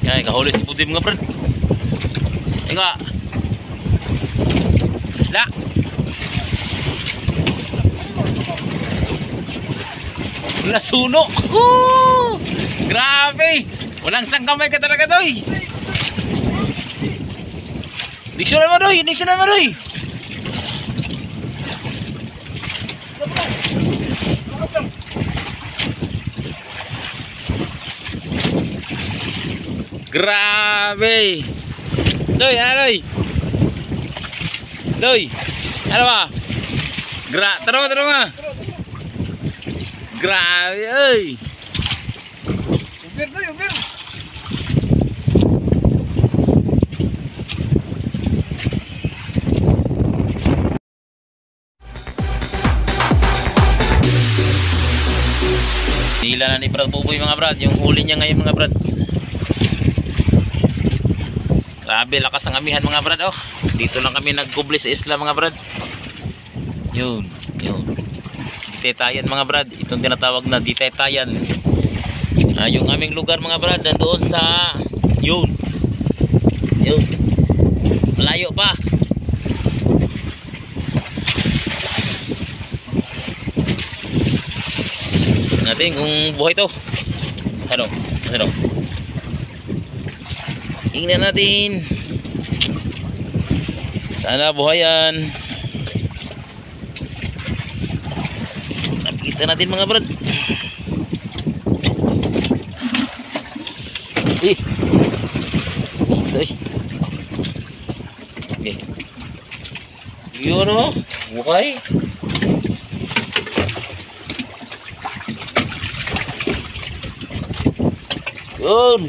Yan, kahuli si Budoy mga brad. Nga. Isda. Nasuno. Grabe. Walang sangkamay ka talaga, Doy. Diksyonan mo, Doy. Diksyonan mo, Doy. Grabe. Doy, ano, Doy? Doy. Ano ba? Taro nga. Grabe, ay. Ubir, Doy, ubir. Nila na ni Brad Buboy mga brad, yung huli niya ngayon mga brad. Grabe, lakas ng amihan mga brad. Oh, dito lang kami nagkubli sa isla mga brad. Yun. Ditetayan mga brad. Itong tinatawag na ditetayan. Yung aming lugar mga brad, nandoon sa yun. Malayo pa. Natin kung buhay to. Ano? Tingnan natin. Sana buhayan. Nakita natin mga brad. Ito okay. Yun o. Buhay. Yun.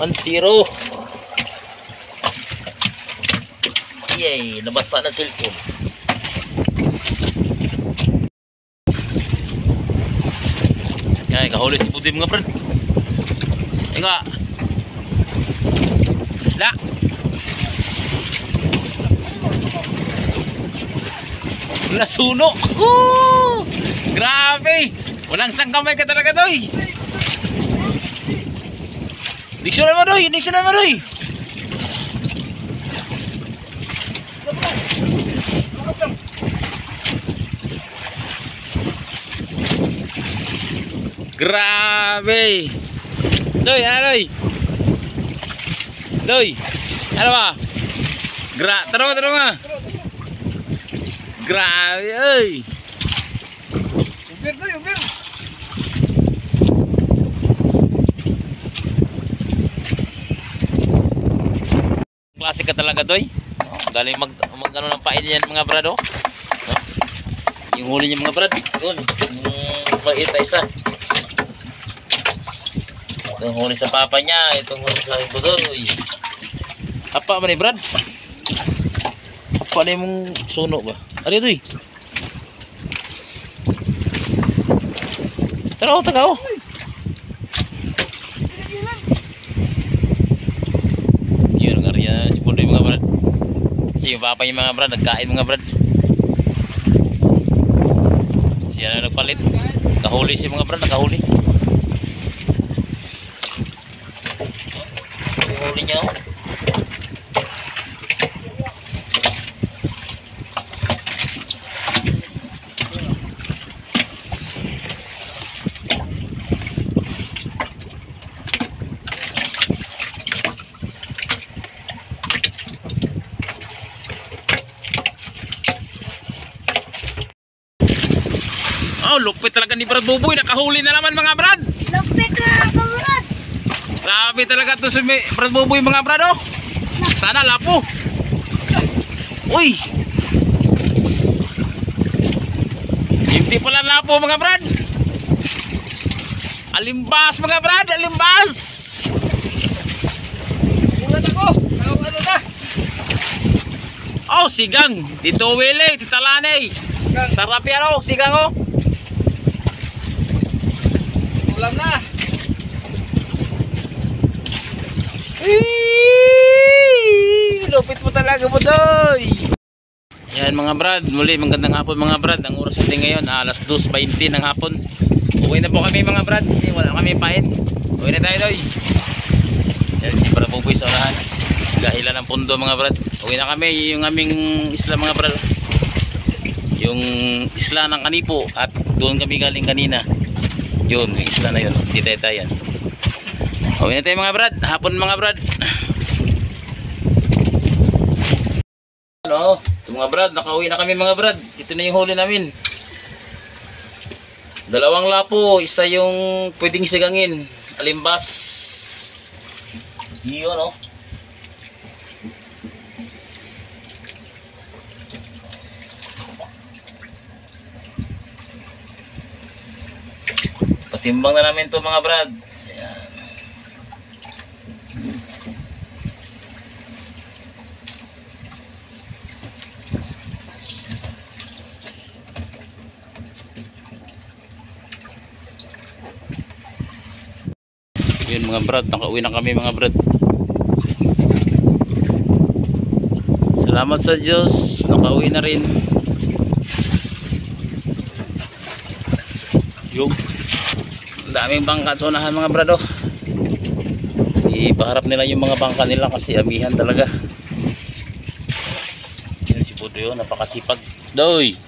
1-0. Yay, nabasa na cellphone. Yan, kahuli si Budoy mga brad. Nga. Isda. Nasuno. Grabe. Walang sangkamay ka talaga, Doy. Diksyonan mo, Doy. Grabe. Doy, ano, Doy? Doy, ano ba? Taro nga. Grabe, ay. Ubir, Doy, ubir. Klase ka talaga, Doy. Galing mag ano ng pain yan mga brad, oh. Yung huli niya mga brad. Yun, yung maliit na isa. Itong huli sa papa niya, itong huli sa Budoy. Apa man ni brad? Apa na yung suno ba? Ano ito eh? Tagaw. Yun ang area si Budoy mga brad. Kasi yung papa niya mga brad, nagkain mga brad. Siya na nagpalit. Nakahuli siya mga brad, nakahuli. Huli niya, oh. Oh, lupit talaga ni Brad Buboy. Nakahuli na naman mga brad. Lupit na ako, brad. Grabe talaga to si Brad Buboy mga brad, oh. Sana lapo. Uy. Hindi pala lapo mga brad. Alimbas mga brad, alimbas. Ulat ako. Ano na? Oh, sigang. Dito wili, titalanay. Sarap yan, oh, sigang, oh. Ulam na. Lupit mo talaga, Budoy. Yan mga brad, muli magandang hapon mga brad. Ang oras natin ngayon alas 2:20 ng hapon. Uwi na po kami mga brad kasi wala kami pain. Uwi na tayo doy. Yan si Brad Buboy sa unahan. Gahilan ng pundo mga brad. Uwi na kami. Yung aming isla mga brad. Yung isla ng Kanipo. At doon kami galing kanina. Yun, yung isla na yun. Di tayo tayan. Uwi na tayo mga brad. Hapon mga brad. Ano? Ito mga brad. Nakauwi na kami mga brad. Ito na yung huli namin. Dalawang lapo. Isa yung pwedeng sigangin. Alimbas. Yun, no? Patimbang na namin to mga brad. Ayan. Yun mga brad, nakauwi na kami mga brad. Salamat sa Diyos, nakauwi na rin. Yung daming bangka sa unahan mga brad, oh. Ipaharap nila yung mga bangka nila kasi amihan talaga. Yan si Pudo yun, napakasipag. Doy!